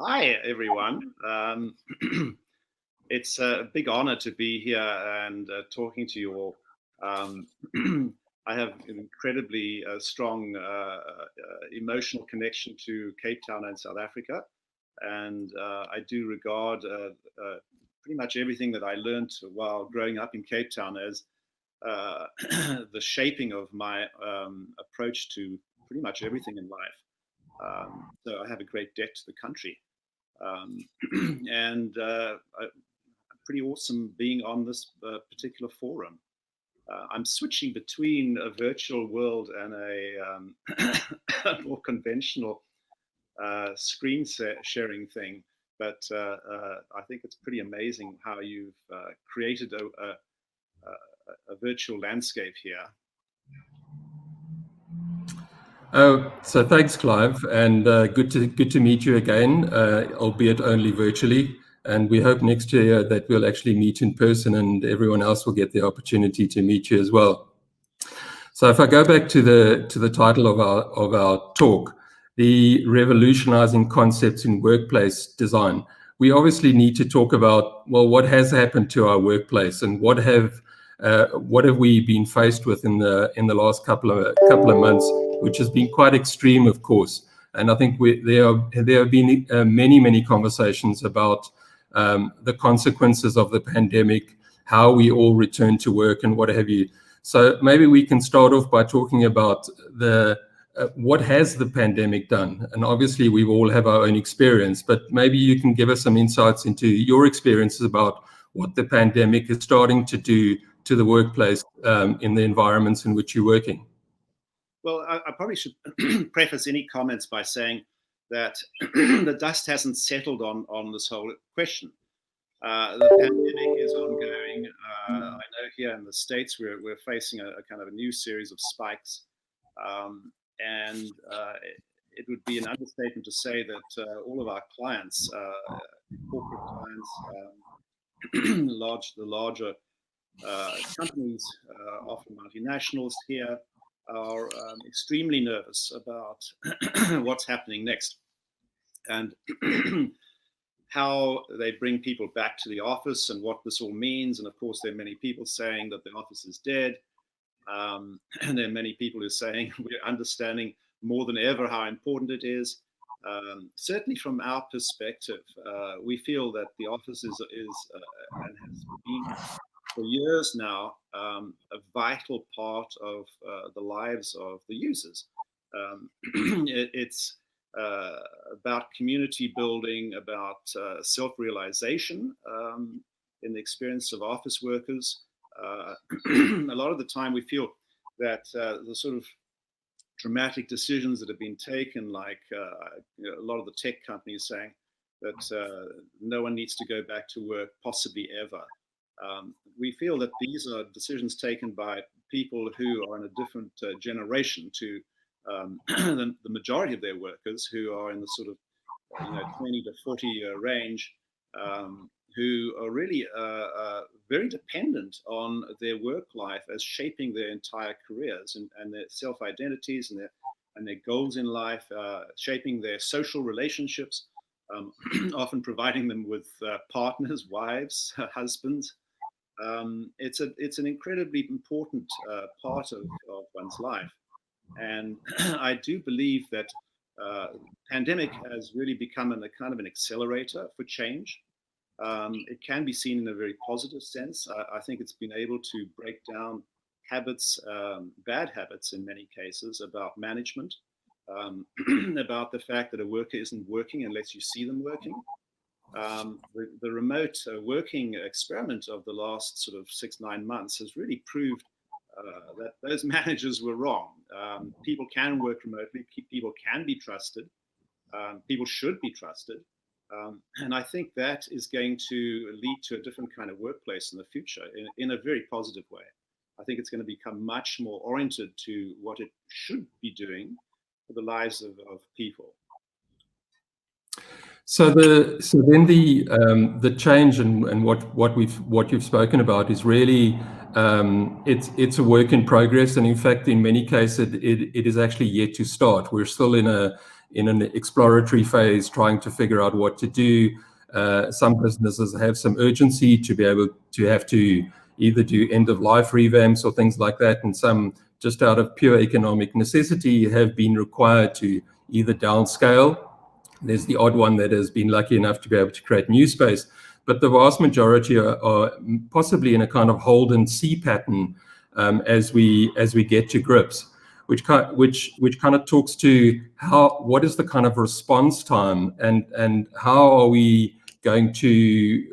Hi, everyone. It's a big honor to be here and talking to you all. Um, I have an incredibly strong emotional connection to Cape Town and South Africa, and I do regard pretty much everything that I learned while growing up in Cape Town as the shaping of my approach to pretty much everything in life. So I have a great debt to the country. Um, and pretty awesome being on this particular forum. I'm switching between a virtual world and a more conventional screen sharing thing, but I think it's pretty amazing how you've created a virtual landscape here. Oh, so thanks, Clive, and good to meet you again, albeit only virtually. And we hope next year that we'll actually meet in person, and everyone else will get the opportunity to meet you as well. So, if I go back to the title of our talk, the revolutionizing concepts in workplace design, we obviously need to talk about, well, what has happened to our workplace, and what have we been faced with in the last couple of months, which has been quite extreme, of course. And I think there have been many conversations about the consequences of the pandemic, how we all return to work, and what have you. So maybe we can start off by talking about what has the pandemic done? And obviously we all have our own experience, but maybe you can give us some insights into your experiences about what the pandemic is starting to do to the workplace in the environments in which you're working. Well, I probably should preface any comments by saying that the dust hasn't settled on this whole question. The pandemic is ongoing. I know here in the States we're facing a kind of a new series of spikes, and it would be an understatement to say that all of our clients, corporate clients, the larger companies, often multinationals here, are extremely nervous about what's happening next, and how they bring people back to the office and what this all means. And of course, there are many people saying that the office is dead. And there are many people who are saying we're understanding more than ever how important it is. Certainly from our perspective, we feel that the office is and has been for years now a vital part of the lives of the users. It's about community building, about self-realization in the experience of office workers. A lot of the time we feel that the sort of dramatic decisions that have been taken, like a lot of the tech companies saying that no one needs to go back to work, possibly ever. We feel that these are decisions taken by people who are in a different generation to the majority of their workers, who are in the sort of 20 to 40 year range, who are really very dependent on their work life as shaping their entire careers and their self-identities and their goals in life, shaping their social relationships, often providing them with partners, wives, husbands. It's an incredibly important part of one's life. And I do believe that pandemic has really become a kind of an accelerator for change. It can be seen in a very positive sense. I think it's been able to break down habits, bad habits in many cases, about management, about the fact that a worker isn't working unless you see them working. The remote working experiment of the last sort of 6-9 months has really proved that those managers were wrong. People can work remotely, people can be trusted, people should be trusted. And I think that is going to lead to a different kind of workplace in the future in a very positive way. I think it's going to become much more oriented to what it should be doing for the lives of people. So then the change and what you've spoken about is really It's a work in progress, and in fact, in many cases, it is actually yet to start. We're still in an exploratory phase, trying to figure out what to do. Some businesses have some urgency to be able to have to either do end-of-life revamps or things like that, and some, just out of pure economic necessity, have been required to either downscale. There's the odd one that has been lucky enough to be able to create new space, but the vast majority are possibly in a kind of hold and see pattern as we get to grips, which kind of talks to what is the kind of response time, and how are we going to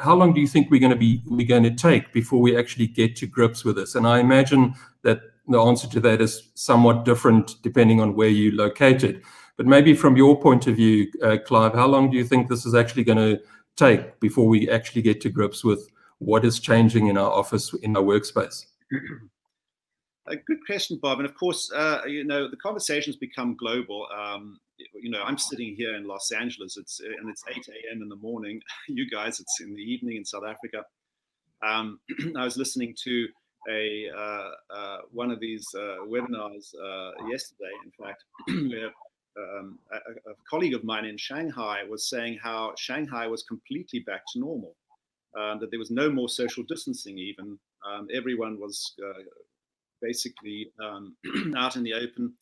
how long do you think we're going to take before we actually get to grips with this? And I imagine that the answer to that is somewhat different depending on where you're located. But maybe from your point of view, Clive, how long do you think this is actually going to take before we actually get to grips with what is changing in our office, in our workspace? A good question, Bob. And of course, the conversation's become global. I'm sitting here in Los Angeles. It's 8 a.m. in the morning. You guys, it's in the evening in South Africa. I was listening to one of these webinars yesterday, in fact, where a colleague of mine in Shanghai was saying how Shanghai was completely back to normal, that there was no more social distancing even. Everyone was basically out in the open.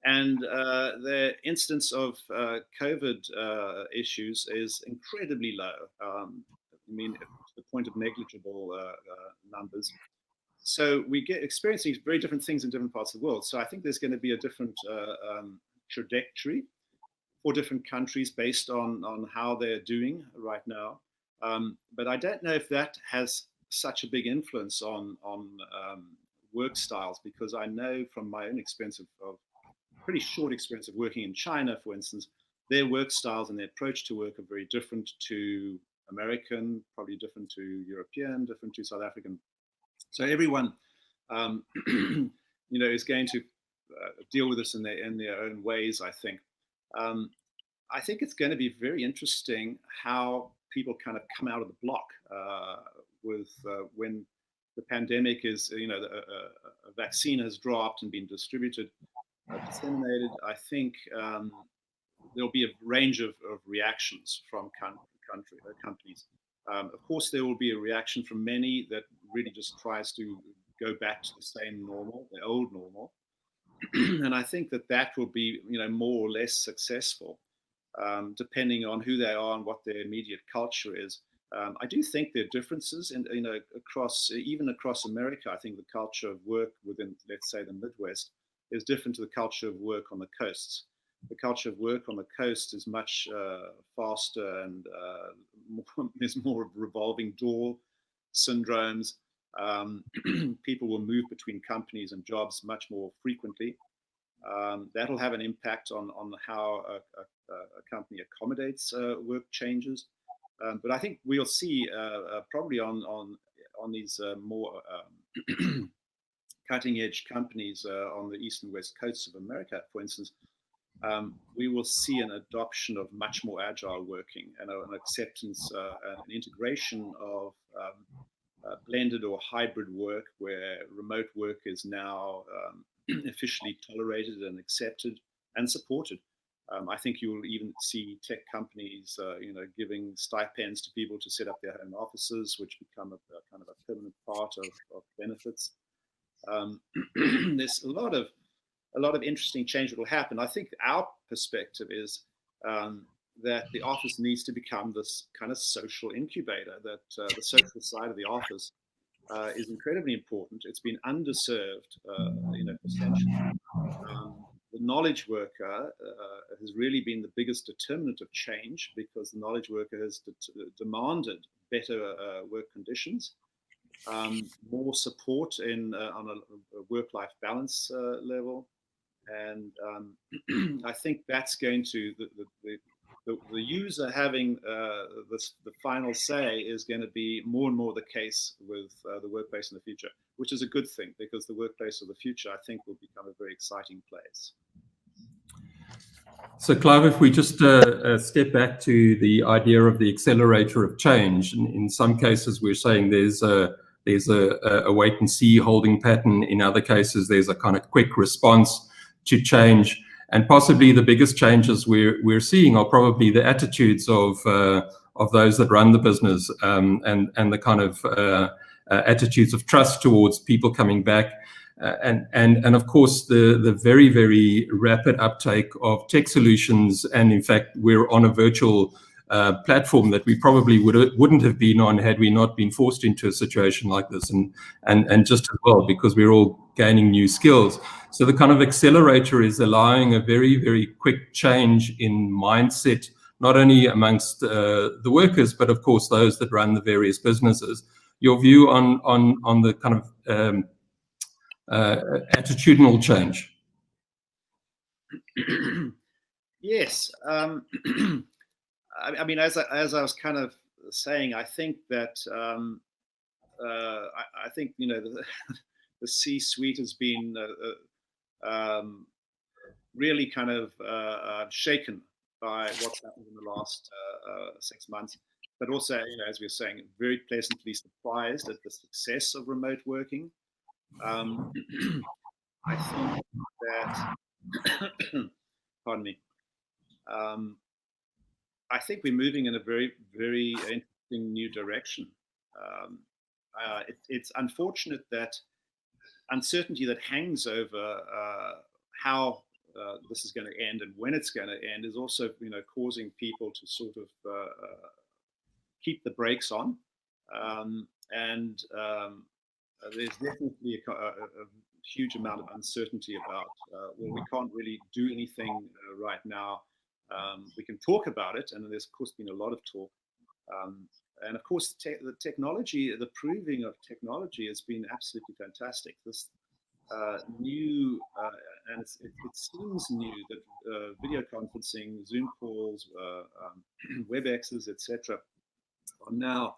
And the incidence of COVID issues is incredibly low. I mean, to the point of negligible numbers. So we get experiencing very different things in different parts of the world. So I think there's going to be a different trajectory for different countries based on how they're doing right now. But I don't know if that has such a big influence on work styles, because I know from my own experience of pretty short experience of working in China, for instance, their work styles and their approach to work are very different to American, probably different to European, different to South African. So everyone, is going to deal with this in their own ways, I think. I think it's going to be very interesting how people kind of come out of the block with when the pandemic is, a vaccine has dropped and been distributed, disseminated. I think there'll be a range of reactions from companies. Of course, there will be a reaction from many that really just tries to go back to the same normal, the old normal. And I think that will be, more or less successful, depending on who they are and what their immediate culture is. I do think there are differences, even across America. I think the culture of work within, let's say, the Midwest is different to the culture of work on the coasts. The culture of work on the coast is much faster, and there's more revolving door syndromes. People will move between companies and jobs much more frequently. That'll have an impact on how a company accommodates work changes. But I think we'll see probably on these more cutting edge companies on the east and west coasts of America, for instance, we will see an adoption of much more agile working and an acceptance and integration of blended or hybrid work, where remote work is now officially tolerated and accepted and supported. I think you will even see tech companies, giving stipends to people to set up their own offices, which become a kind of a permanent part of benefits. There's a lot of interesting change that will happen. I think our perspective is that the office needs to become this kind of social incubator, that the social side of the office is incredibly important. It's been underserved, essentially. The knowledge worker has really been the biggest determinant of change, because the knowledge worker has demanded better work conditions, more support on a work-life balance level. And I think that's going to, the user having the final say is going to be more and more the case with the workplace in the future, which is a good thing, because the workplace of the future, I think, will become a very exciting place. So, Clive, if we just step back to the idea of the accelerator of change, in some cases we're saying there's there's a wait and see holding pattern. In other cases, there's a kind of quick response to change. And possibly the biggest changes we're seeing are probably the attitudes of those that run the business, and the kind of attitudes of trust towards people coming back, and of course the very, very rapid uptake of tech solutions. And in fact, we're on a virtual platform that we probably wouldn't have been on had we not been forced into a situation like this, and just as well because we're all gaining new skills. So the kind of accelerator is allowing a very, very quick change in mindset, not only amongst the workers, but of course those that run the various businesses. Your view on the kind of attitudinal change? Yes. I mean, as I was kind of saying, I think that I think the C-suite has been really kind of shaken by what's happened in the last 6 months, but also, as we were saying, very pleasantly surprised at the success of remote working. I think that, pardon me. I think we're moving in a very, very interesting new direction. It's unfortunate that uncertainty that hangs over how this is going to end and when it's going to end is also, causing people to sort of keep the brakes on. And there's definitely a huge amount of uncertainty about, well, we can't really do anything right now. We can talk about it, and there's of course been a lot of talk. And of course, the technology, the proving of technology has been absolutely fantastic. This new, and it seems new, that video conferencing, Zoom calls, WebExes, etc., are now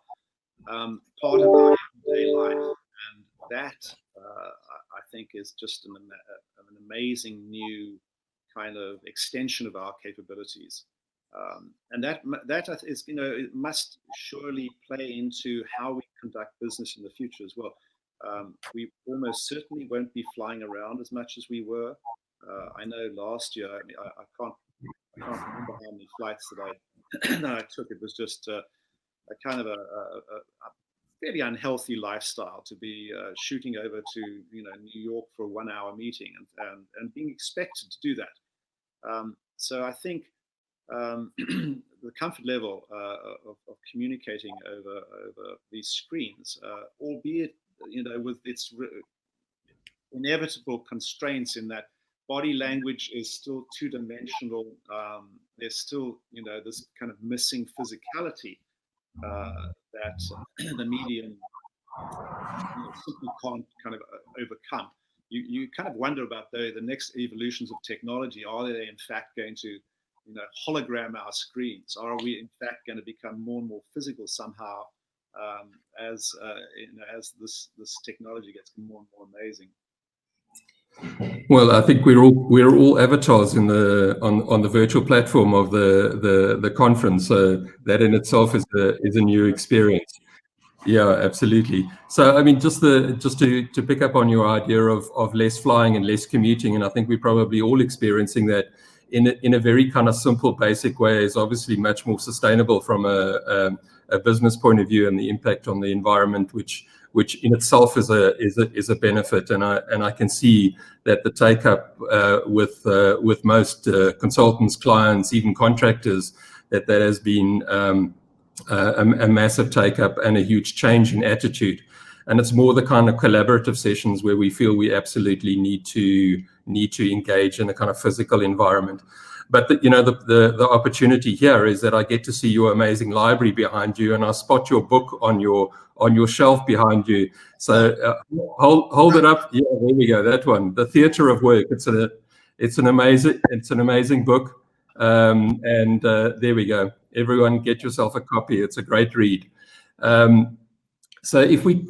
part of our everyday life. And that, I think, is just an amazing new kind of extension of our capabilities. And that is, it must surely play into how we conduct business in the future as well. We almost certainly won't be flying around as much as we were. I know last year, I can't remember how many flights that I took. It was just a kind of a fairly unhealthy lifestyle to be shooting over to New York for a 1-hour meeting and being expected to do that. So I think the comfort level of communicating over these screens, albeit with its inevitable constraints in that body language is still two-dimensional. There's still this kind of missing physicality that the medium simply can't kind of overcome. You kind of wonder about the next evolutions of technology. Are they in fact going to hologram our screens? Are we in fact going to become more and more physical somehow as this technology gets more and more amazing? Well, I think we're all avatars on the virtual platform of the conference. So that in itself is a new experience. Yeah, absolutely. So I mean, just to pick up on your idea of less flying and less commuting, and I think we're probably all experiencing that in a very kind of simple, basic way, is obviously much more sustainable from a business point of view, and the impact on the environment, which in itself is a benefit. And I can see that the take up with most consultants, clients, even contractors, that has been a massive take up and a huge change in attitude. And it's more the kind of collaborative sessions where we feel we absolutely need to engage in a kind of physical environment. But the opportunity here is that I get to see your amazing library behind you, and I spot your book on your shelf behind you. So hold it up. Yeah, there we go. That one, The Future of Work. It's an amazing book. And there we go. Everyone, get yourself a copy. It's a great read. So if we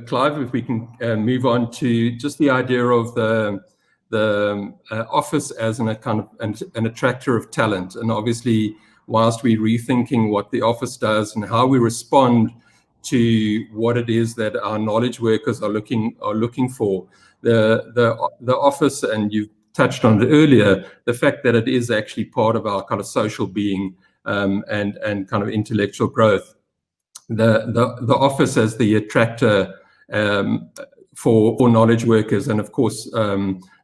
Clive, if we can move on to just the idea of the office as a kind of an attractor of talent, and obviously, whilst we're rethinking what the office does and how we respond to what it is that our knowledge workers are looking for. The office, and you touched on it earlier, the fact that it is actually part of our kind of social being, and kind of intellectual growth. The office as the attractor for knowledge workers, and of course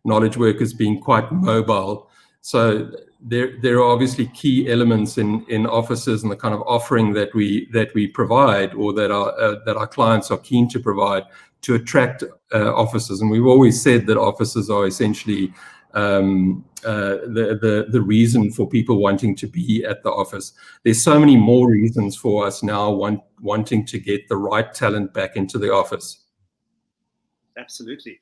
knowledge workers being quite mobile. So there are obviously key elements in offices and the kind of offering that we provide, or that our clients are keen to provide to attract offices. And we've always said that offices are essentially the reason for people wanting to be at the office. There's so many more reasons for us now wanting to get the right talent back into the office. Absolutely.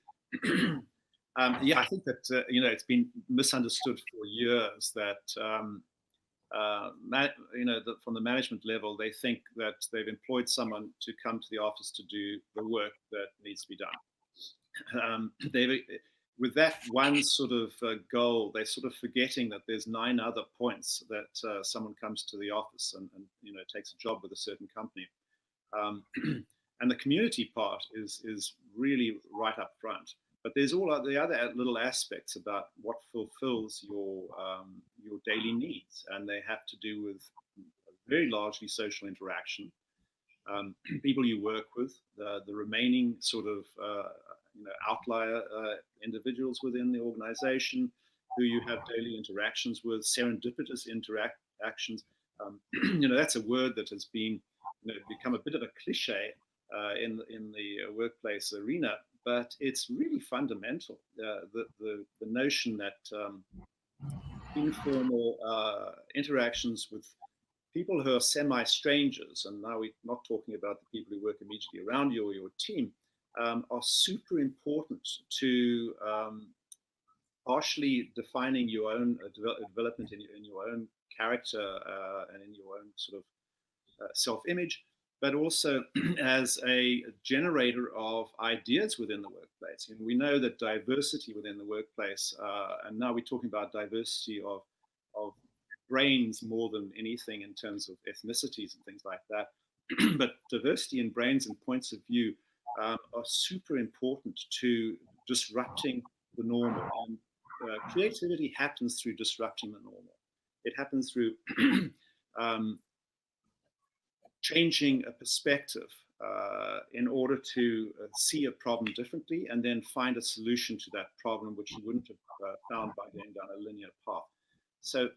Yeah, I think that it's been misunderstood for years that from the management level, they think that they've employed someone to come to the office to do the work that needs to be done. With that one sort of goal, they're sort of forgetting that there's 9 other points that someone comes to the office and takes a job with a certain company. And the community part is really right up front. But there's all the other little aspects about what fulfills your daily needs, and they have to do with very largely social interaction, people you work with, the remaining sort of outlier individuals within the organization who you have daily interactions with, serendipitous interactions. That's a word that has been become a bit of a cliche in the workplace arena, but it's really fundamental. The notion that informal interactions with people who are semi-strangers, and now we're not talking about the people who work immediately around you or your team, are super important to partially defining your own development in your own character and in your own sort of self-image, but also as a generator of ideas within the workplace. And we know that diversity within the workplace, and now we're talking about diversity of brains more than anything in terms of ethnicities and things like that, but diversity in brains and points of view are super important to disrupting the normal. And creativity happens through disrupting the normal. It happens through changing a perspective in order to see a problem differently and then find a solution to that problem which you wouldn't have found by going down a linear path. So,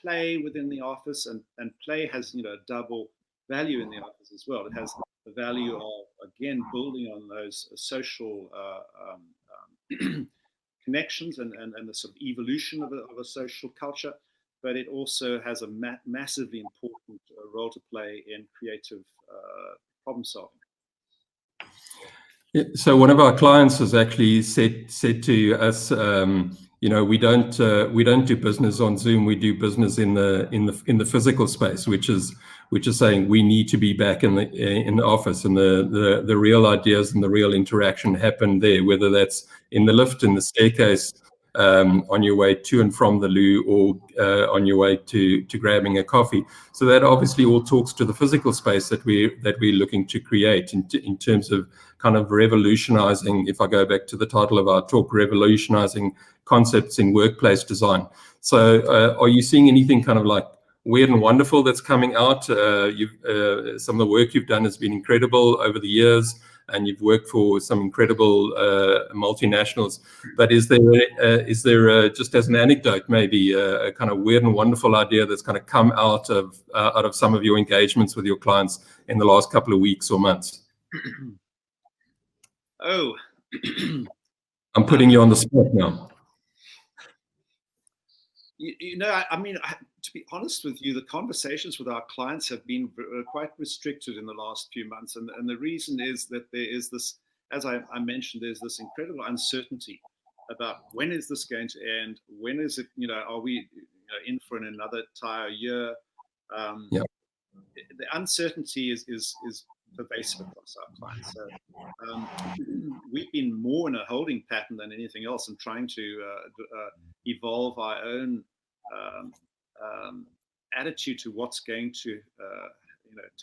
play within the office, and play has, a double value in the office as well. It has the value of, again, building on those social connections and the sort of evolution of a social culture, but it also has a massively important role to play in creative problem solving. Yeah, so one of our clients has actually said to us, we don't do business on Zoom. We do business in the physical space, which is saying we need to be back in the office, and the real ideas and the real interaction happen there, whether that's in the lift, in the staircase, on your way to and from the loo, or on your way to grabbing a coffee. So that obviously all talks to the physical space that we're looking to create in terms of kind of revolutionizing, if I go back to the title of our talk, revolutionizing concepts in workplace design. So are you seeing anything kind of like weird and wonderful that's coming out? Some of the work you've done has been incredible over the years, and you've worked for some incredible multinationals. But is there just as an anecdote, maybe a kind of weird and wonderful idea that's kind of come out of some of your engagements with your clients in the last couple of weeks or months? Oh, I'm putting you on the spot now. I mean, to be honest with you, the conversations with our clients have been quite restricted in the last few months. And the reason is that there is this, as I mentioned, there's this incredible uncertainty about when is this going to end? When is it, are we in for another entire year? Yeah. The uncertainty is pervasive across our clients. So we've been more in a holding pattern than anything else, and trying to evolve our own attitude to what's going to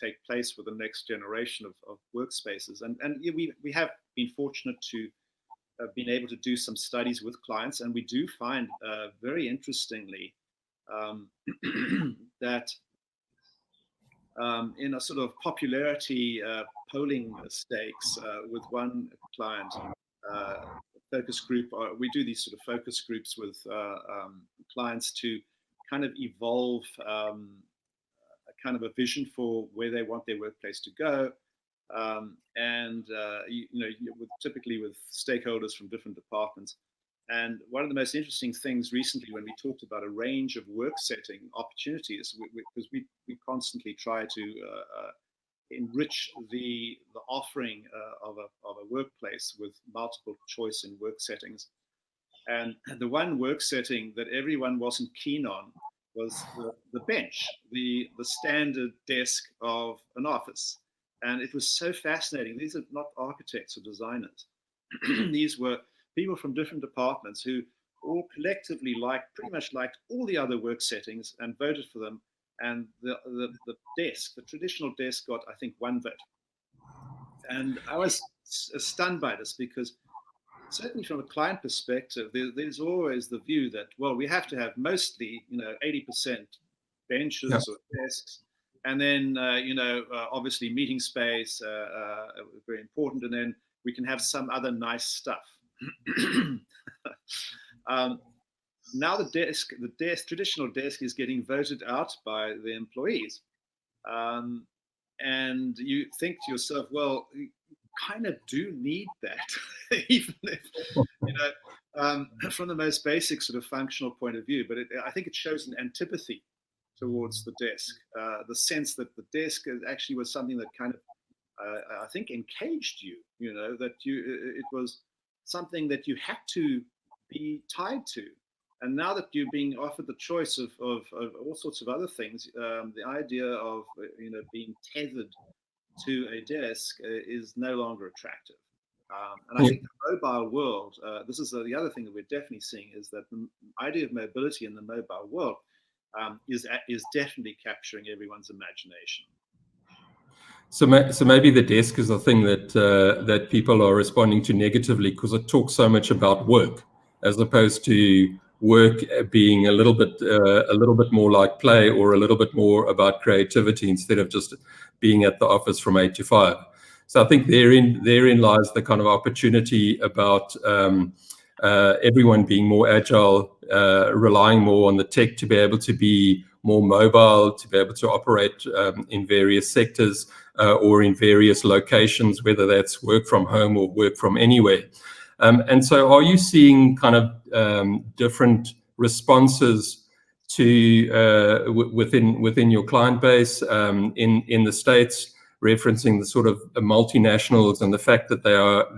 take place with the next generation of workspaces. And we have been fortunate to have been able to do some studies with clients, and we do find very interestingly that in a sort of popularity polling stakes with one client focus group, we do these sort of focus groups with clients to kind of evolve a kind of a vision for where they want their workplace to go, typically with stakeholders from different departments. And one of the most interesting things recently, when we talked about a range of work setting opportunities, because we constantly try to enrich the offering of a workplace with multiple choice in work settings. And the one work setting that everyone wasn't keen on was the bench, the standard desk of an office. And it was so fascinating. These are not architects or designers. These were people from different departments who all collectively pretty much liked all the other work settings and voted for them. And the traditional desk got, I think, 1 vote. And I was stunned by this because certainly from a client perspective, there's always the view that, well, we have to have mostly, 80% benches or desks. And then, obviously meeting space, very important. And then we can have some other nice stuff. Now the traditional desk is getting voted out by the employees. And you think to yourself, well, you kind of do need that, even if, from the most basic sort of functional point of view. But I think it shows an antipathy towards the desk, the sense that the desk actually was something that kind of, I think, encaged you, that it was something that you had to be tied to. And now that you're being offered the choice of all sorts of other things, the idea of being tethered to a desk is no longer attractive. And I think the mobile world, this is the other thing that we're definitely seeing, is that the idea of mobility in the mobile world is definitely capturing everyone's imagination. So maybe the desk is the thing that people are responding to negatively because it talks so much about work, as opposed to work being a little bit more like play, or a little bit more about creativity, instead of just being at the office from 8 to 5. So I think therein lies the kind of opportunity about everyone being more agile, relying more on the tech to be able to be more mobile, to be able to operate in various sectors or in various locations, whether that's work from home or work from anywhere. And so are you seeing kind of different responses to within your client base in the States, referencing the sort of multinationals and the fact that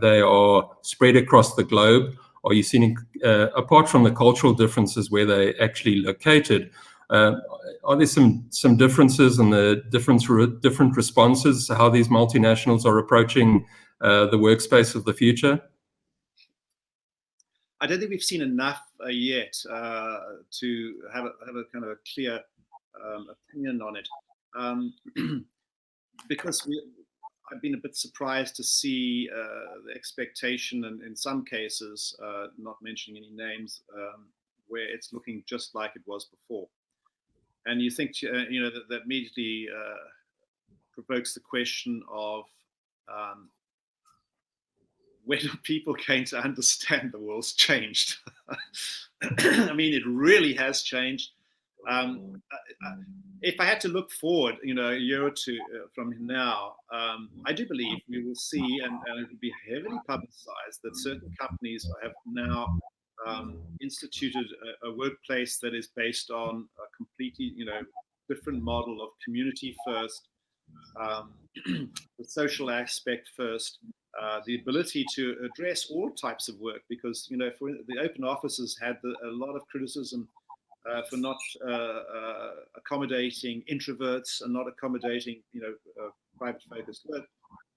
they are spread across the globe? Are you seeing, apart from the cultural differences where they're actually located, are there some differences in the different responses, how these multinationals are approaching the workspace of the future? I don't think we've seen enough yet to have a kind of a clear opinion on it, because I've been a bit surprised to see the expectation, and in some cases, not mentioning any names, where it's looking just like it was before. And you think, that immediately provokes the question of, when are people going to understand the world's changed? I mean, it really has changed. If I had to look forward, a year or two from now, I do believe we will see, and it will be heavily publicized, that certain companies have now instituted a workplace that is based on a completely, different model of community first, the social aspect first, the ability to address all types of work, because, for the open offices had a lot of criticism for not accommodating introverts and not accommodating, private focused work.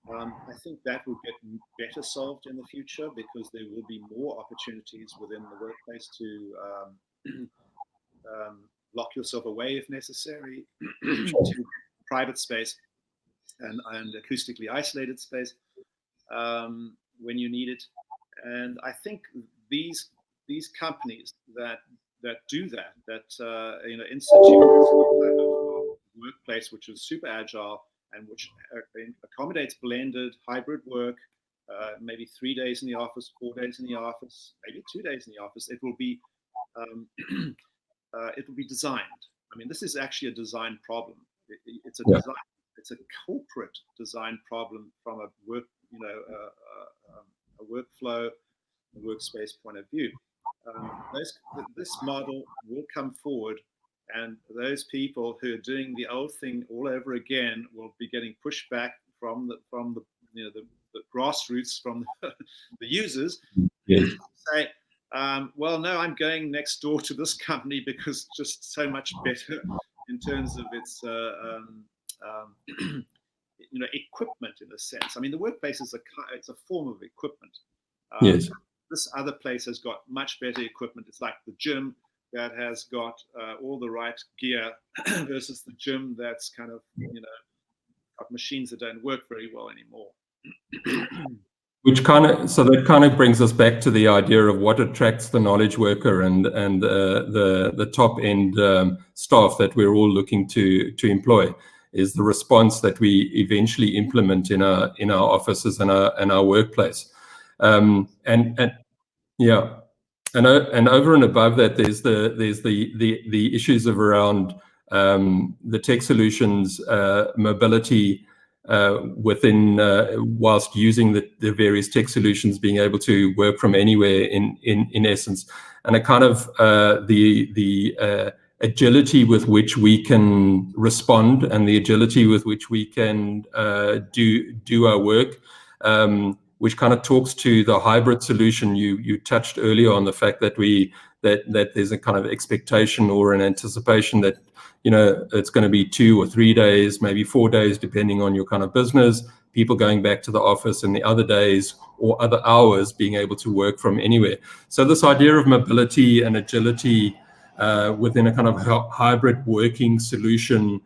I think that will get better solved in the future, because there will be more opportunities within the workplace to lock yourself away if necessary, to private space and acoustically isolated space when you need it. And I think these companies that do that institute this type of workplace which is super agile and which accommodates blended hybrid work, maybe 3 days in the office, 4 days in the office, maybe 2 days in the office. It will be designed. I mean, this is actually a design problem. It's a design. It's a corporate design problem from a work, a workflow, a workspace point of view. This model will come forward, and those people who are doing the old thing all over again will be getting pushed back from the grassroots, from the users. Yes. Say, well, no, I'm going next door to this company because it's just so much better in terms of its equipment, in a sense. I mean, the workplace is it's a form of equipment. Yes. This other place has got much better equipment. It's like the gym that has got all the right gear versus the gym that's kind of got machines that don't work very well anymore. That kind of brings us back to the idea of what attracts the knowledge worker and the top end staff that we're all looking to employ, is the response that we eventually implement in our offices and our workplace. And over and above that, there's the issues of around the tech solutions, mobility within, whilst using the various tech solutions, being able to work from anywhere in essence, and a kind of the agility with which we can respond and the agility with which we can do our work, which kind of talks to the hybrid solution. You touched earlier on the fact that that there's a kind of expectation or an anticipation that it's going to be 2 or 3 days, maybe 4 days, depending on your kind of business, people going back to the office, and the other days or other hours being able to work from anywhere. So this idea of mobility and agility within a kind of hybrid working solution,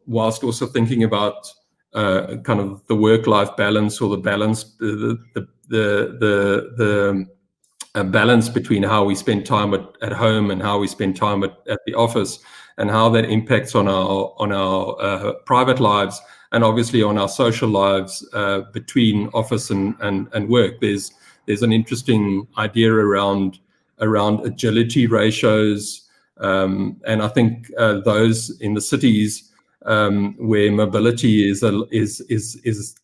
whilst also thinking about kind of the work-life balance, or the balance, the balance between how we spend time at home and how we spend time at the office, and how that impacts on our private lives, and obviously on our social lives between office and work. There's an interesting idea around agility ratios, and I think those in the cities where mobility is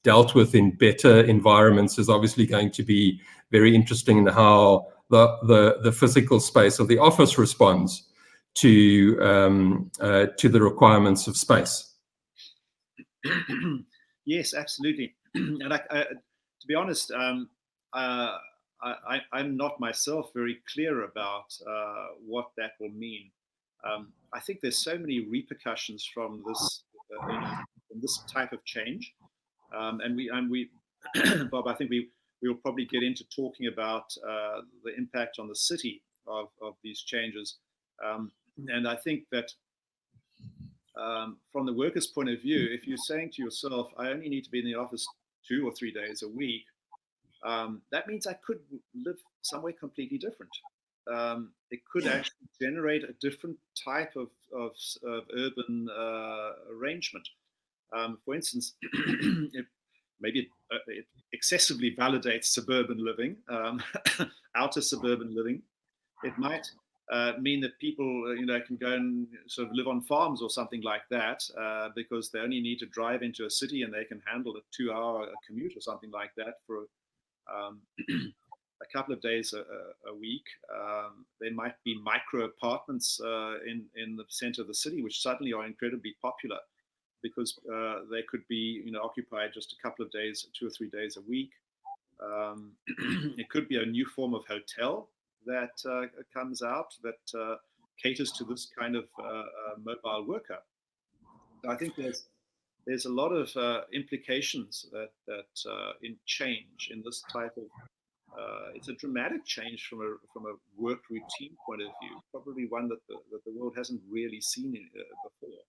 dealt with in better environments is obviously going to be very interesting in how the physical space of the office responds to the requirements of space. Yes, absolutely. And to be honest, I'm not myself very clear about what that will mean. I think there's so many repercussions from this type of change, and we Bob, I think we will probably get into talking about the impact on the city of these changes. And I think that from the worker's point of view, if you're saying to yourself, I only need to be in the office 2 or 3 days a week, that means I could live somewhere completely different. It could actually generate a different type of urban arrangement. For instance, maybe it excessively validates suburban living, outer suburban living. It might mean that people, can go and sort of live on farms or something like that, because they only need to drive into a city and they can handle a 2-hour commute or something like that for a couple of days a week. There might be micro apartments in the center of the city, which suddenly are incredibly popular because they could be, occupied just a couple of days, 2 or 3 days a week. It could be a new form of hotel that comes out that caters to this kind of mobile worker. I think there's a lot of implications that in change in this type of. It's a dramatic change from a work routine point of view, probably one that the world hasn't really seen before.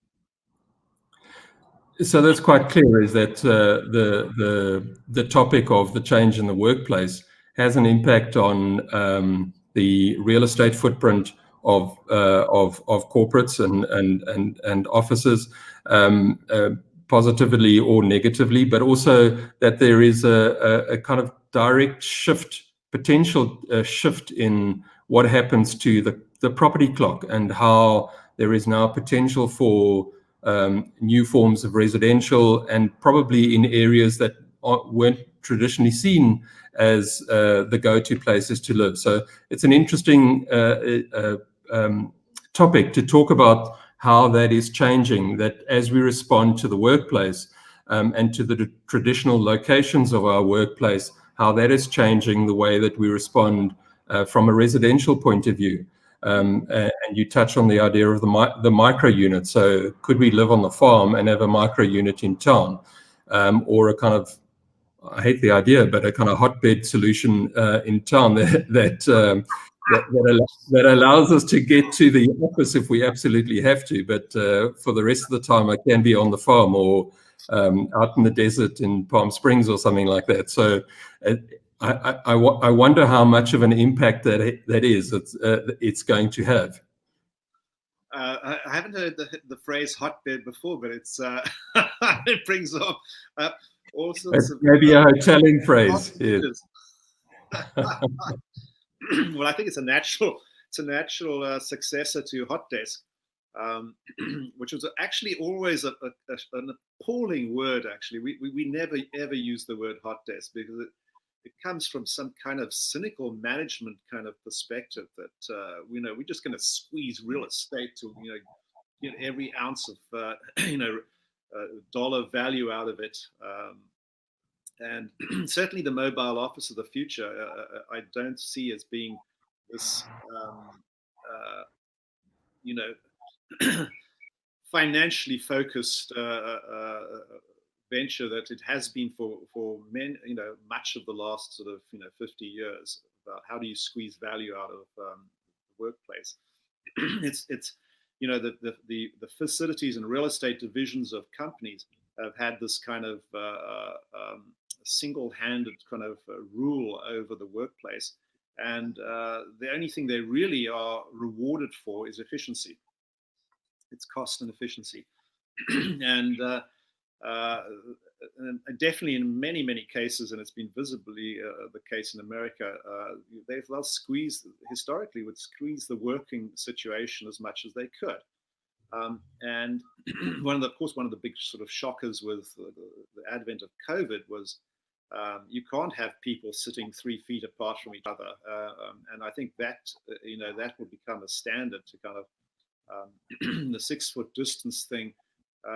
So that's quite clear, is that the topic of the change in the workplace has an impact on the real estate footprint of corporates and offices, positively or negatively, but also that there is a kind of direct potential shift in what happens to the property clock, and how there is now potential for new forms of residential, and probably in areas that weren't traditionally seen as the go-to places to live. So it's an interesting topic to talk about how that is changing, that as we respond to the workplace and to the traditional locations of our workplace, how that is changing the way that we respond from a residential point of view. And you touch on the idea of the micro unit. So could we live on the farm and have a micro unit in town, or a kind of, I hate the idea, but a kind of hotbed solution in town that allows us to get to the office if we absolutely have to. But for the rest of the time, I can be on the farm or out in the desert in Palm Springs or something like that. So I wonder how much of an impact it's going to have. I haven't heard the phrase hotbed before, but it's it brings up all sorts of maybe a hoteling phrase. Yes. Well, I think it's a natural successor to hot desk, which was actually always an appalling word. Actually, we never ever use the word hot desk, because it comes from some kind of cynical management kind of perspective that we're just going to squeeze real estate to get every ounce of dollar value out of it. And certainly the mobile office of the future, I don't see as being this financially focused venture that it has been for much of the last sort of 50 years, about how do you squeeze value out of the workplace. It's the facilities and real estate divisions of companies have had this kind of single-handed kind of rule over the workplace, and the only thing they really are rewarded for is efficiency. It's cost and efficiency. And definitely in many cases, and it's been visibly the case in America, they'll historically would squeeze the working situation as much as they could. And one of the big sort of shockers with the advent of COVID was you can't have people sitting 3 feet apart from each other, and I think that that will become a standard to kind of the 6 foot distance thing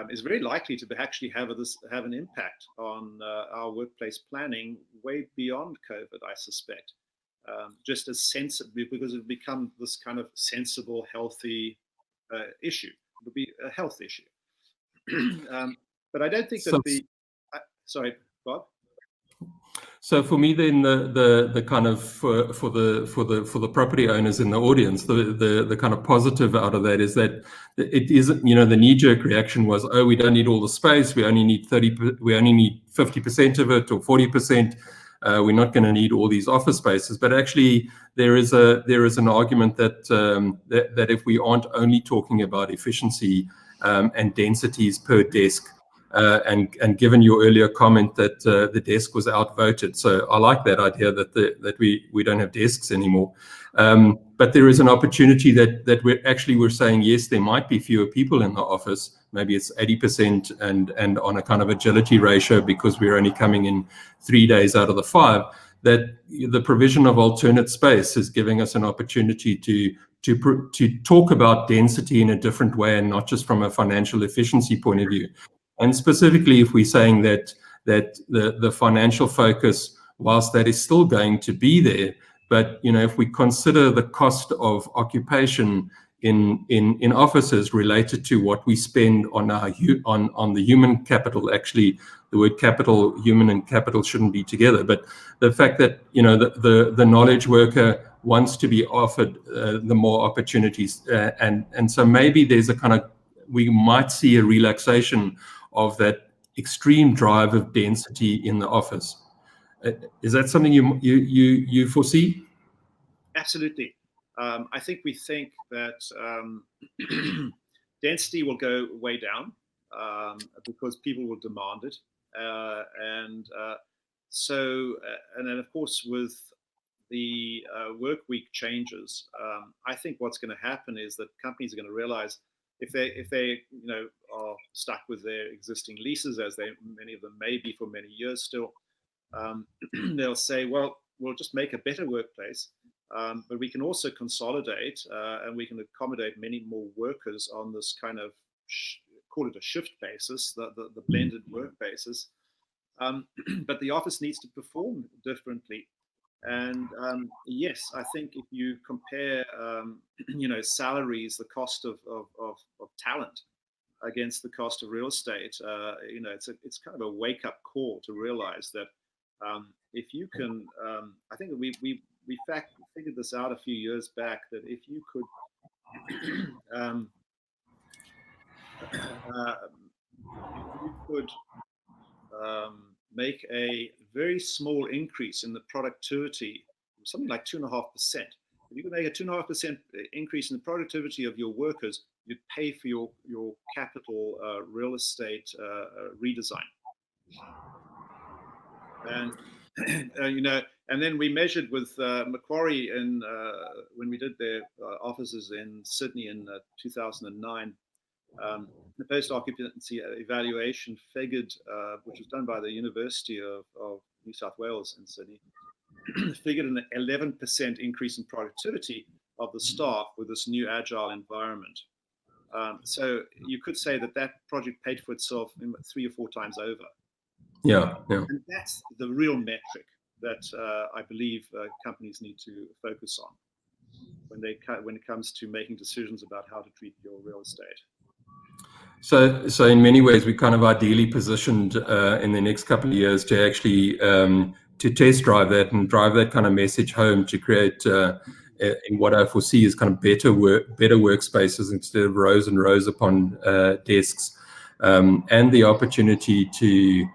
is very likely to actually have an impact on our workplace planning way beyond COVID, I suspect. Just as sensibly, because it's become this kind of sensible, healthy issue. It would be a health issue. But I don't think that sorry, Bob. So for me, then the kind of for the property owners in the audience, the kind of positive out of that is that it isn't, the knee-jerk reaction was, oh, we don't need all the space, we only need 50% of it or 40%. We're not going to need all these office spaces. But actually, there is an argument that if we aren't only talking about efficiency and densities per desk. And given your earlier comment that the desk was outvoted, so I like that idea that we don't have desks anymore. But there is an opportunity that we're saying, yes, there might be fewer people in the office. Maybe it's 80% and on a kind of agility ratio because we're only coming in 3 days out of the 5. That the provision of alternate space is giving us an opportunity to talk about density in a different way, and not just from a financial efficiency point of view. And specifically, if we're saying that the financial focus, whilst that is still going to be there, but if we consider the cost of occupation in offices related to what we spend on the human capital, actually the word capital, human and capital shouldn't be together, but the fact that the knowledge worker wants to be offered the more opportunities, and so maybe there's a kind of, we might see a relaxation of that extreme drive of density in the office. Is that something you foresee? Absolutely. I think we think that density will go way down because people will demand it. And then, of course, with the work week changes, I think what's going to happen is that companies are going to realize if they are stuck with their existing leases, as many of them may be for many years still, they'll say, well, we'll just make a better workplace, but we can also consolidate and we can accommodate many more workers on this kind of call it a shift basis, the blended work basis. But the office needs to perform differently. And yes, I think if you compare, salaries, the cost of talent against the cost of real estate, it's kind of a wake up call to realize that if you can, I think we figured this out a few years back, that if you could make a very small increase in the productivity, something like 2.5%. If you could make a 2.5% increase in the productivity of your workers, you'd pay for your capital real estate redesign. And and then we measured with Macquarie when we did their offices in Sydney in 2009. The post-occupancy evaluation figured, which was done by the University of New South Wales in Sydney, figured an 11% increase in productivity of the staff with this new agile environment. So you could say that project paid for itself 3 or 4 times over. Yeah. And that's the real metric that I believe companies need to focus on when it comes to making decisions about how to treat your real estate. So in many ways, we kind of ideally positioned in the next couple of years to actually to test drive that and drive that kind of message home to create in what I foresee is kind of better workspaces instead of rows and rows upon desks, and the opportunity to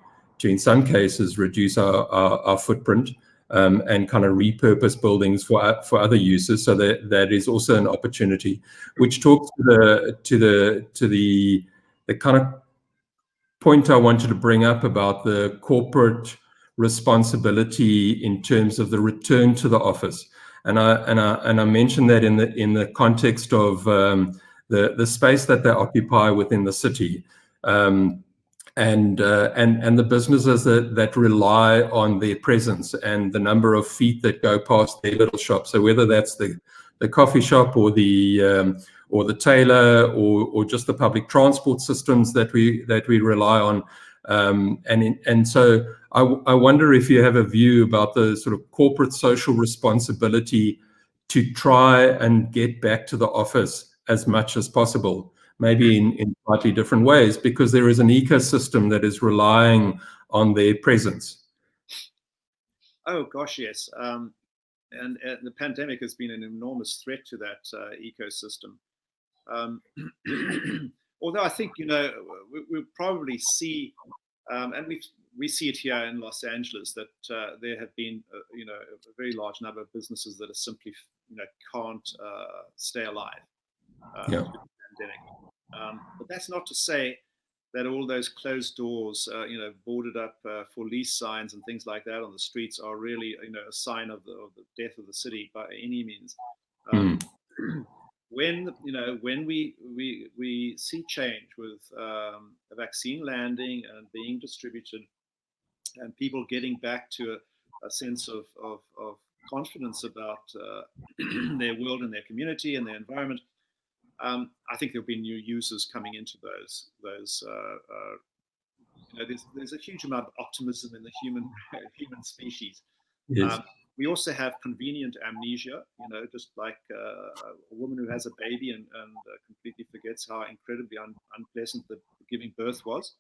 in some cases reduce our footprint and kind of repurpose buildings for other uses. So that is also an opportunity, which talks to the kind of point I wanted to bring up about the corporate responsibility in terms of the return to the office. And I mentioned that in the context of the space that they occupy within the city, and the businesses that rely on their presence and the number of feet that go past their little shop. So whether that's the coffee shop or the tailor or just the public transport systems that we rely on, and so I wonder if you have a view about the sort of corporate social responsibility to try and get back to the office as much as possible, maybe in slightly different ways, because there is an ecosystem that is relying on their presence. Oh gosh, yes. And the pandemic has been an enormous threat to that ecosystem. Although I think we'll probably see, and we see it here in Los Angeles, that there have been a very large number of businesses that are simply can't stay alive through the pandemic. But that's not to say that all those closed doors, boarded up for lease signs and things like that on the streets are really, a sign of the death of the city by any means. When we see change with a vaccine landing and being distributed, and people getting back to a sense of confidence about their world and their community and their environment, I think there'll be new users coming into those. There's a huge amount of optimism in the human species. Yes. We also have convenient amnesia, just like a woman who has a baby and completely forgets how incredibly unpleasant the giving birth was,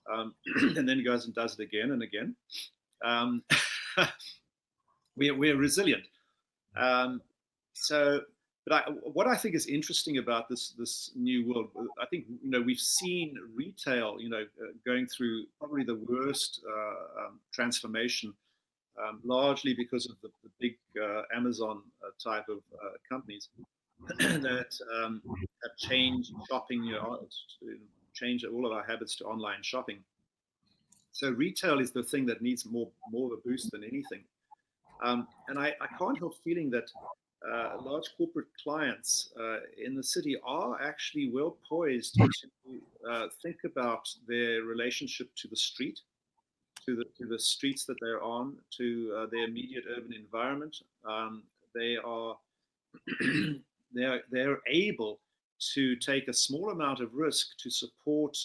and then goes and does it again and again. We're resilient. So what I think is interesting about this new world, I think we've seen retail going through probably the worst transformation, largely because of the big Amazon type of companies that have changed shopping, changed all of our habits to online shopping. So retail is the thing that needs more of a boost than anything. And I can't help feeling that large corporate clients in the city are actually well poised to think about their relationship to the street, to the streets that they're on, to their immediate urban environment. They are they're able to take a small amount of risk to support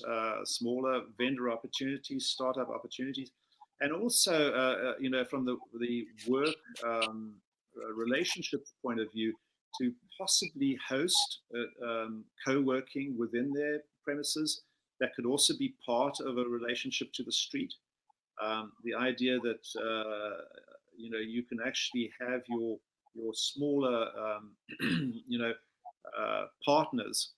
smaller vendor opportunities, startup opportunities, and also, from the work relationship point of view, to possibly host co-working within their premises that could also be part of a relationship to the street. The idea that you can actually have your smaller partners.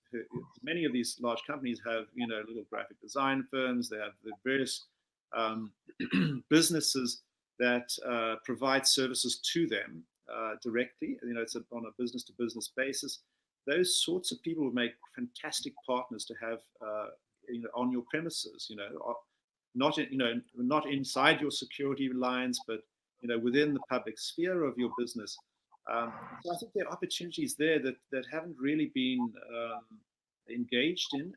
Many of these large companies have little graphic design firms. They have the various businesses that provide services to them directly. It's on a business-to-business basis. Those sorts of people would make fantastic partners to have on your premises. Not inside your security lines, but within the public sphere of your business. So I think there are opportunities there that haven't really been engaged in,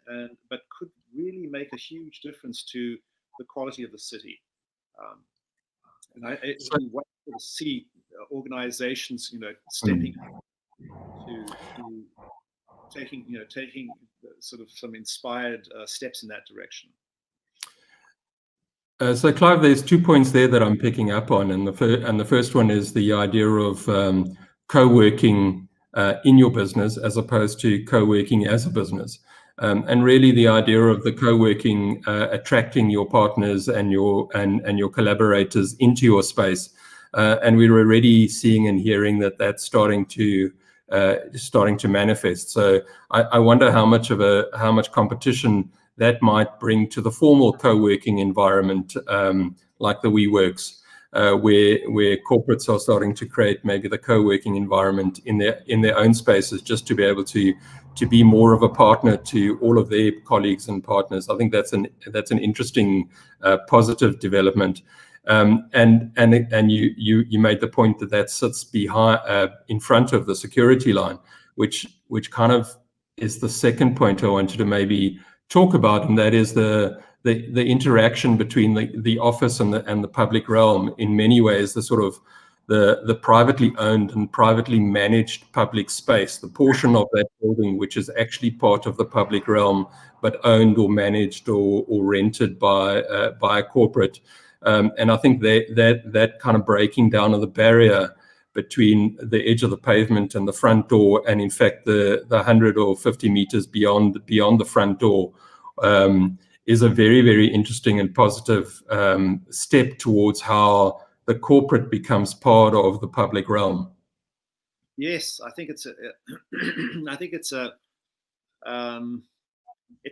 but could really make a huge difference to the quality of the city. And I want to see organizations, stepping to taking sort of some inspired steps in that direction. So, Clive, there's 2 points there that I'm picking up on, and the first one is the idea of co-working in your business as opposed to co-working as a business, and really the idea of the co-working attracting your partners and your collaborators into your space, and we're already seeing and hearing that that's starting to manifest. So, I wonder how much competition that might bring to the formal co-working environment, like the WeWorks, where corporates are starting to create maybe the co-working environment in their own spaces, just to be able to be more of a partner to all of their colleagues and partners. I think that's an interesting positive development. And you made the point that sits behind in front of the security line, which kind of is the second point I wanted to maybe talk about, and that is the interaction between the office and the public realm. In many ways, the sort of the privately owned and privately managed public space, the portion of that building which is actually part of the public realm but owned or managed or rented by a corporate. And I think that kind of breaking down of the barrier between the edge of the pavement and the front door, and in fact the 100 or 50 meters beyond the front door, is a very, very interesting and positive step towards how the corporate becomes part of the public realm. Yes, I think it's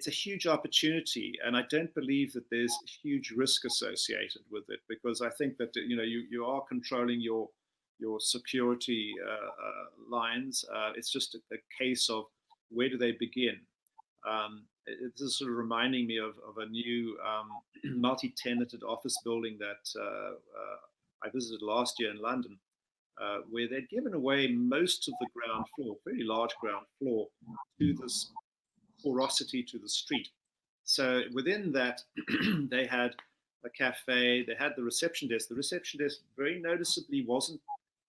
a huge opportunity, and I don't believe that there's huge risk associated with it, because I think that you are controlling your security lines. It's just a case of where do they begin. This is sort of reminding me of a new multi-tenanted office building that I visited last year in London, where they'd given away most of the ground floor, very large ground floor, to this porosity to the street. So within that, they had a cafe, they had the reception desk. The reception desk very noticeably wasn't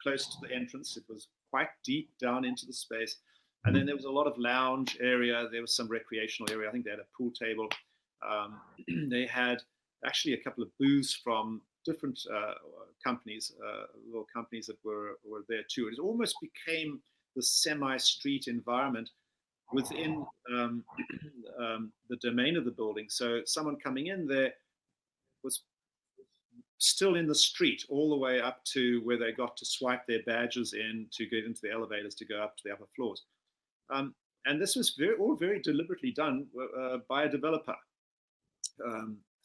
close to the entrance. It was quite deep down into the space. And then there was a lot of lounge area. There was some recreational area. I think they had a pool table. They had actually a couple of booths from different companies, little companies that were there too. It almost became the semi-street environment within the domain of the building. So someone coming in there was still in the street, all the way up to where they got to swipe their badges in to get into the elevators to go up to the upper floors. And this was all very deliberately done by a developer,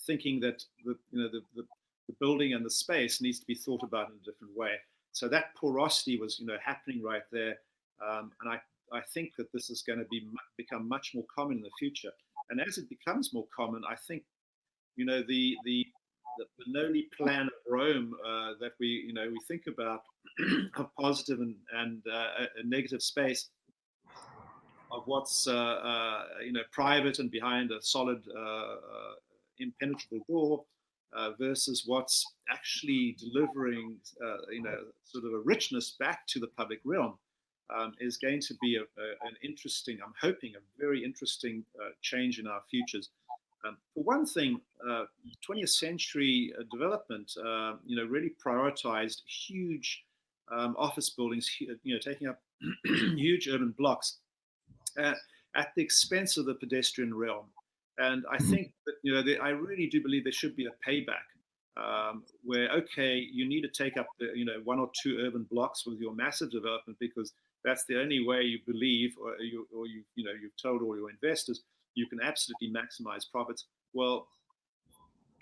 thinking that the building and the space needs to be thought about in a different way. So that porosity was happening right there, and I think that this is going to become much more common in the future. And as it becomes more common, I think the Benoni plan of Rome that we think about a positive and a negative space, of what's private and behind a solid impenetrable door versus what's actually delivering sort of a richness back to the public realm, is going to be an interesting, I'm hoping, a very interesting change in our futures. For one thing, 20th century development, really prioritized huge office buildings, taking up huge urban blocks at the expense of the pedestrian realm. And I think that I really do believe there should be a payback, where you need to take up the 1 or 2 urban blocks with your massive development, because that's the only way you believe, or you've told all your investors you can absolutely maximize profits. Well,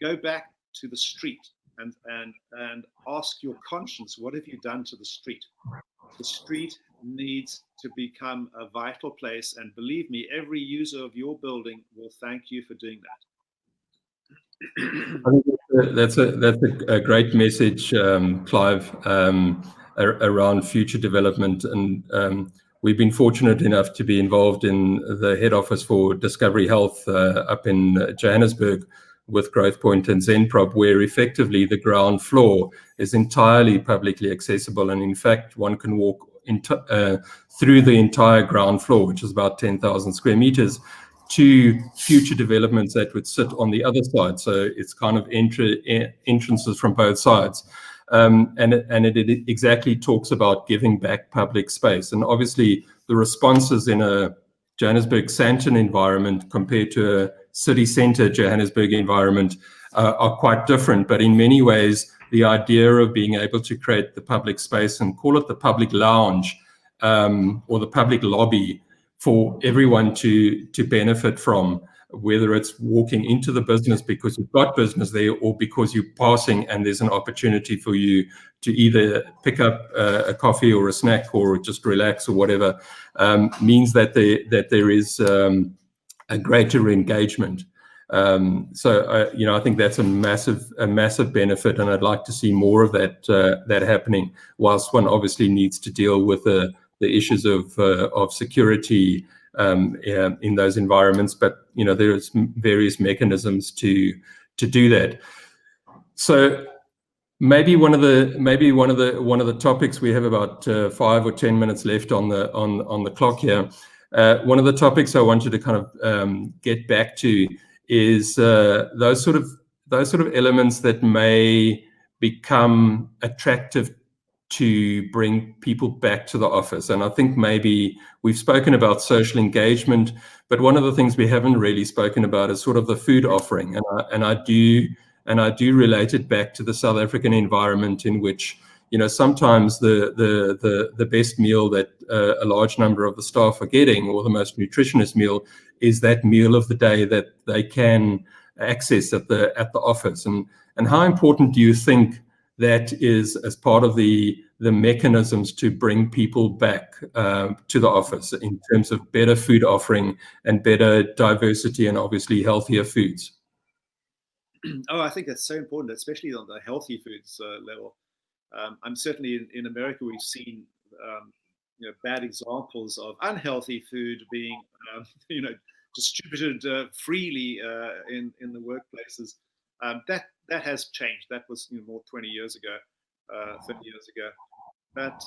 go back to the street and ask your conscience, what have you done to the street? The street needs to become a vital place, and believe me, every user of your building will thank you for doing that. I think that's a great message, Clive, around future development. And we've been fortunate enough to be involved in the head office for Discovery Health up in Johannesburg with GrowthPoint and Zenprop, where effectively the ground floor is entirely publicly accessible. And in fact, one can walk through the entire ground floor, which is about 10,000 square meters, to future developments that would sit on the other side. So it's kind of entrances from both sides. And it exactly talks about giving back public space. And obviously the responses in a Johannesburg Sandton environment compared to a city center Johannesburg environment are quite different. But in many ways, the idea of being able to create the public space and call it the public lounge or the public lobby for everyone to benefit from, whether it's walking into the business because you've got business there, or because you're passing and there's an opportunity for you to either pick up a coffee or a snack or just relax or whatever, means that there is a greater engagement. So I think that's a massive benefit, and I'd like to see more of that happening. Whilst one obviously needs to deal with the issues of security in those environments, but there's various mechanisms to do that. So maybe one of the topics, we have about 5 or 10 minutes left on the clock here. One of the topics I wanted to kind of get back to is those sort of elements that may become attractive to bring people back to the office. And I think maybe we've spoken about social engagement, but one of the things we haven't really spoken about is sort of the food offering. And I do relate it back to the South African environment, in which sometimes the best meal that a large number of the staff are getting, or the most nutritious meal, is that meal of the day that they can access at the office. And how important do you think that is as part of the mechanisms to bring people back to the office, in terms of better food offering and better diversity and obviously healthier foods? Oh, I think that's so important, especially on the healthy foods level. I'm certainly in America, we've seen bad examples of unhealthy food being distributed freely in the workplaces. That has changed. That was more 20 years ago, 30 years ago. But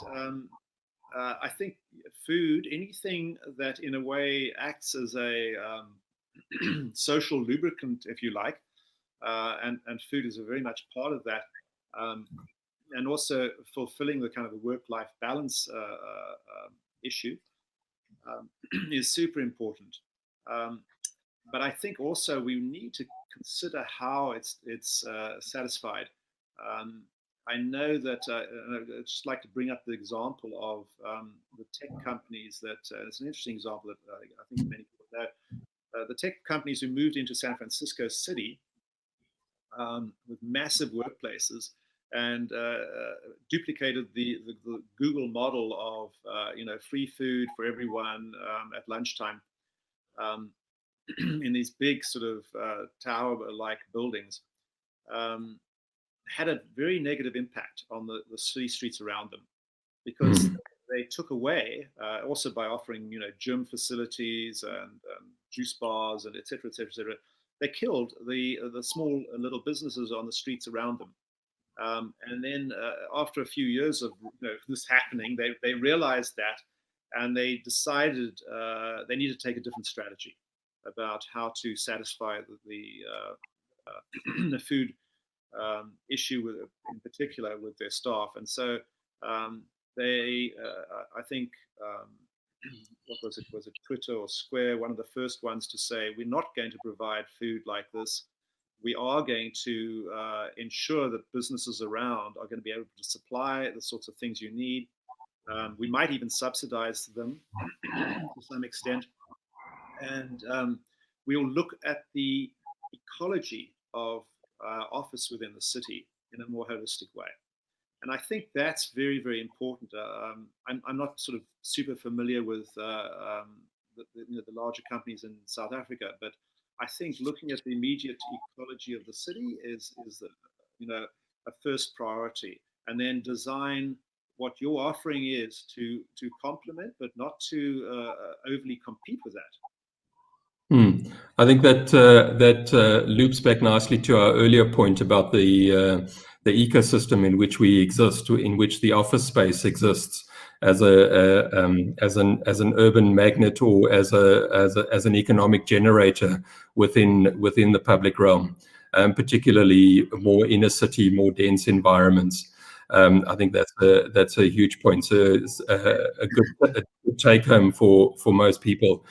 I think food, anything that in a way acts as a social lubricant, if you like, and food is a very much part of that. And also fulfilling the kind of the work-life balance issue is super important. But I think also we need to consider how it's satisfied. I know that I'd just like to bring up the example of the tech companies that it's an interesting example that I think many people know. The tech companies who moved into San Francisco City with massive workplaces and duplicated the Google model of free food for everyone at lunchtime in these big sort of tower-like buildings. Had a very negative impact on the city streets around them, because they took away, also by offering gym facilities and juice bars and et cetera, et cetera, et cetera. They killed the small little businesses on the streets around them. And then after a few years of this happening, they realized that, and they decided they needed to take a different strategy about how to satisfy the food issue in particular with their staff. And so they, I think, what was it? Was it Twitter or Square? One of the first ones to say, we're not going to provide food like this. We are going to ensure that businesses around are going to be able to supply the sorts of things you need. We might even subsidize them to some extent. And we'll look at the ecology of office within the city in a more holistic way. And I think that's very, very important. I'm not sort of super familiar with the larger companies in South Africa, but I think looking at the immediate ecology of the city is a first priority, and then design what your offering is to complement, but not to overly compete with that. I think that loops back nicely to our earlier point about the ecosystem in which we exist, in which the office space exists as an urban magnet, or as an economic generator within the public realm, particularly more inner city, more dense environments. I think that's a huge point. So it's a good take home for most people.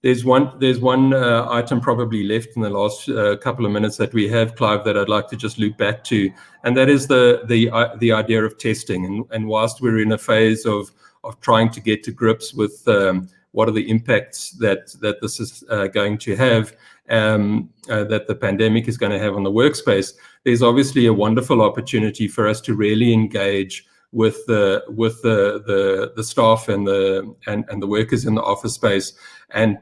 There's one item probably left in the last couple of minutes that we have, Clive, that I'd like to just loop back to, and that is the idea of testing. And whilst we're in a phase of trying to get to grips with what are the impacts that this is going to have, that the pandemic is going to have on the workspace, there's obviously a wonderful opportunity for us to really engage with the staff and the workers in the office space, and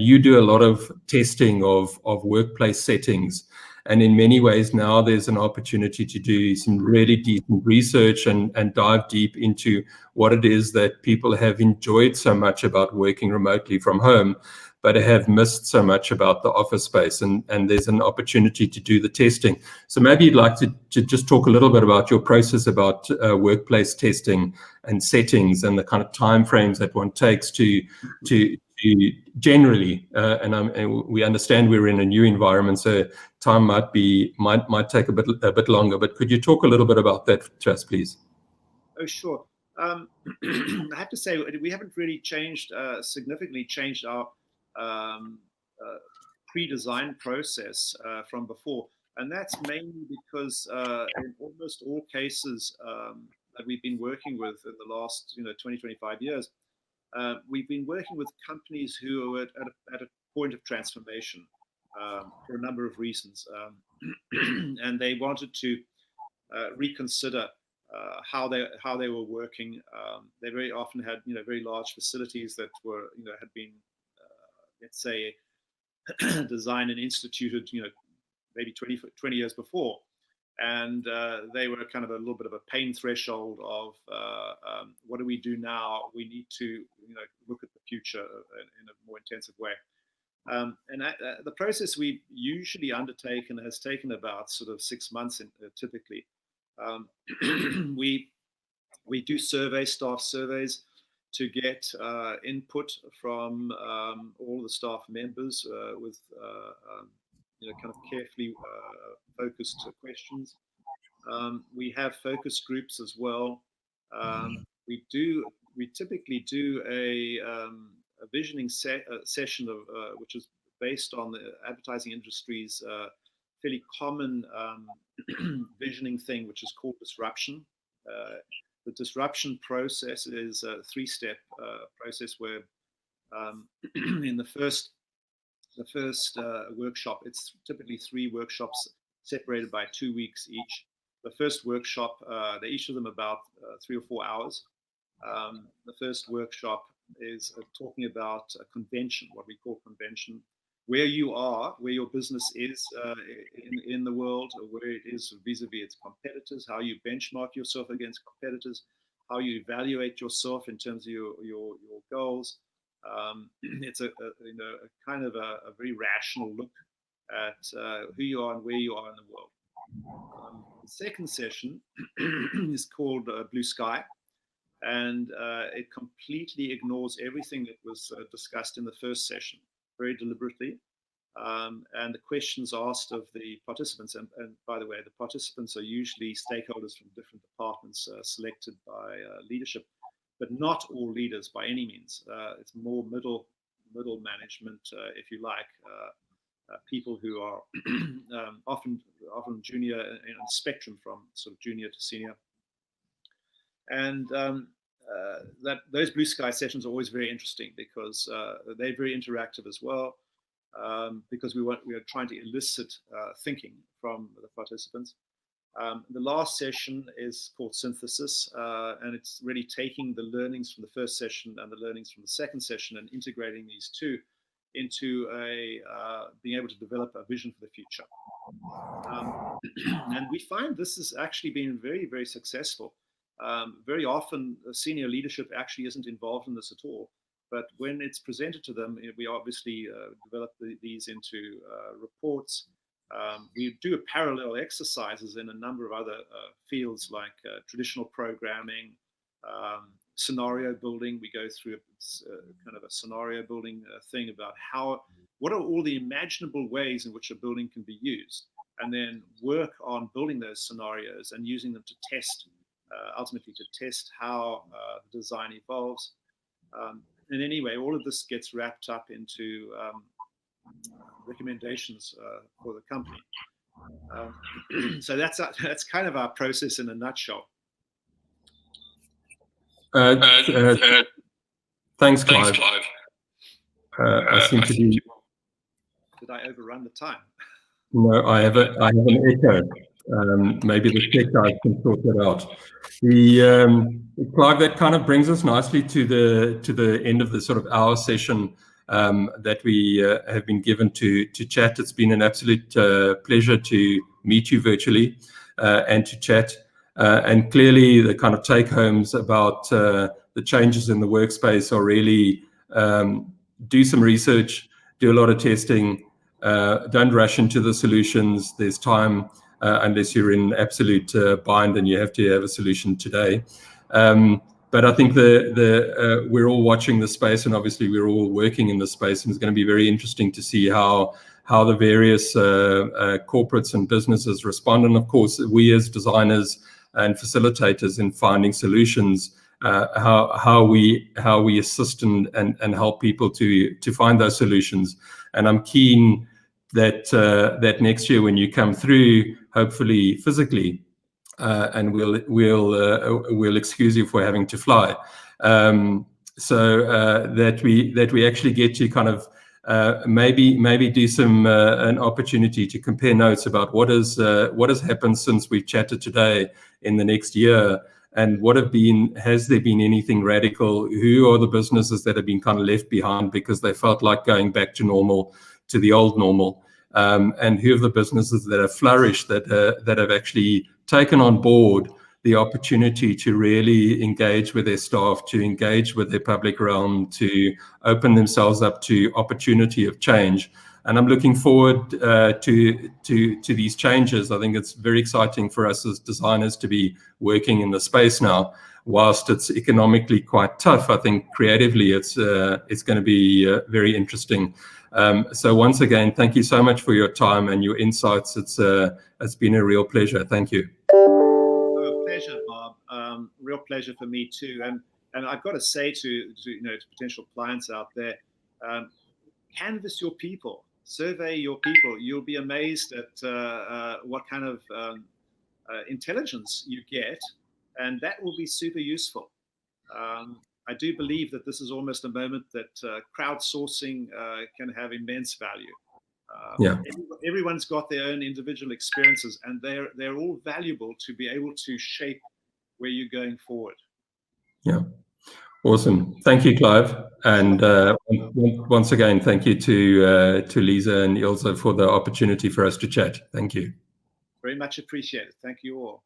you do a lot of testing of workplace settings, and in many ways now there's an opportunity to do some really decent research and dive deep into what it is that people have enjoyed so much about working remotely from home, but have missed so much about the office space, and there's an opportunity to do the testing. So maybe you'd like to just talk a little bit about your process about workplace testing and settings, and the kind of timeframes that one takes to generally, and we understand we're in a new environment, so time might take a bit longer. But could you talk a little bit about that to us, please? Oh, sure. I have to say we haven't really significantly changed our pre-design process from before, and that's mainly because in almost all cases that we've been working with in the last 20-25 years, we've been working with companies who are at a point of transformation for a number of reasons, and they wanted to reconsider how they were working. They very often had very large facilities that were had been let's say designed and instituted maybe 20 years before, and they were kind of a little bit of a pain threshold of what do we do now? We need to look at the future in a more intensive way. And the process we usually undertake, and has taken about sort of 6 months typically, we do staff surveys to get input from all the staff members with kind of carefully focused questions. We have focus groups as well. We typically do a visioning session which is based on the advertising industry's fairly common visioning thing, which is called disruption. The disruption process is a 3-step process where in the first workshop, it's typically 3 workshops separated by 2 weeks each. The first workshop, they're each of them about 3 or 4 hours. The first workshop is talking about a convention, what we call convention, where you are, where your business is in the world, or where it is vis-a-vis its competitors, how you benchmark yourself against competitors, how you evaluate yourself in terms of your goals. It's a kind of a very rational look at who you are and where you are in the world. The second session is called Blue Sky, and it completely ignores everything that was discussed in the first session, very deliberately. And the questions asked of the participants, and by the way, the participants are usually stakeholders from different departments selected by leadership, but not all leaders by any means. It's more middle management, if you like, people who are often junior in a spectrum from sort of junior to senior. And those Blue Sky sessions are always very interesting because they're very interactive as well, because we are trying to elicit thinking from the participants. The last session is called Synthesis, and it's really taking the learnings from the first session and the learnings from the second session and integrating these two into being able to develop a vision for the future. And we find this has actually been very, very successful. Very often, senior leadership actually isn't involved in this at all. But when it's presented to them, we obviously develop these into reports. We do parallel exercises in a number of other fields like traditional programming, scenario building. We go through kind of a scenario building thing about what are all the imaginable ways in which a building can be used, and then work on building those scenarios and using them to test, ultimately to test how the design evolves. And anyway, all of this gets wrapped up into recommendations for the company. So that's kind of our process in a nutshell. Thanks, Clive. I seem to be. Did I overrun the time? No, I have an echo. Maybe the tech guys can sort that out. Clive, that kind of brings us nicely to the end of the sort of hour session that we have been given to chat. It's been an absolute pleasure to meet you virtually and to chat. And clearly, the kind of take homes about the changes in the workspace are really do some research, do a lot of testing. Don't rush into the solutions. There's time unless you're in absolute bind and you have to have a solution today. But I think we're all watching the space, and obviously we're all working in the space, and it's going to be very interesting to see how the various corporates and businesses respond. And of course, we as designers and facilitators in finding solutions, how we assist and help people to find those solutions. And I'm keen that next year when you come through, hopefully physically, and we'll excuse you for having to fly, so that we actually get to kind of maybe do some an opportunity to compare notes about what has happened since we've chatted today in the next year, and has there been anything radical? Who are the businesses that have been kind of left behind because they felt like going back to normal, to the old normal? And who are the businesses that have flourished, that have actually taken on board the opportunity to really engage with their staff, to engage with their public realm, to open themselves up to opportunity of change? And I'm looking forward to these changes. I think it's very exciting for us as designers to be working in the space now. Whilst it's economically quite tough, I think creatively it's going to be very interesting. So once again, thank you so much for your time and your insights. It's been a real pleasure. Thank you. Oh, pleasure, Bob. Real pleasure for me too. And I've got to say to potential clients out there, canvass your people, survey your people. You'll be amazed at what kind of intelligence you get, and that will be super useful. I do believe that this is almost a moment that crowdsourcing can have immense value. Yeah. Everyone's got their own individual experiences, and they're all valuable to be able to shape where you're going forward. Yeah. Awesome. Thank you, Clive. And once again, thank you to Lisa and Ilse for the opportunity for us to chat. Thank you. Very much appreciated. Thank you all.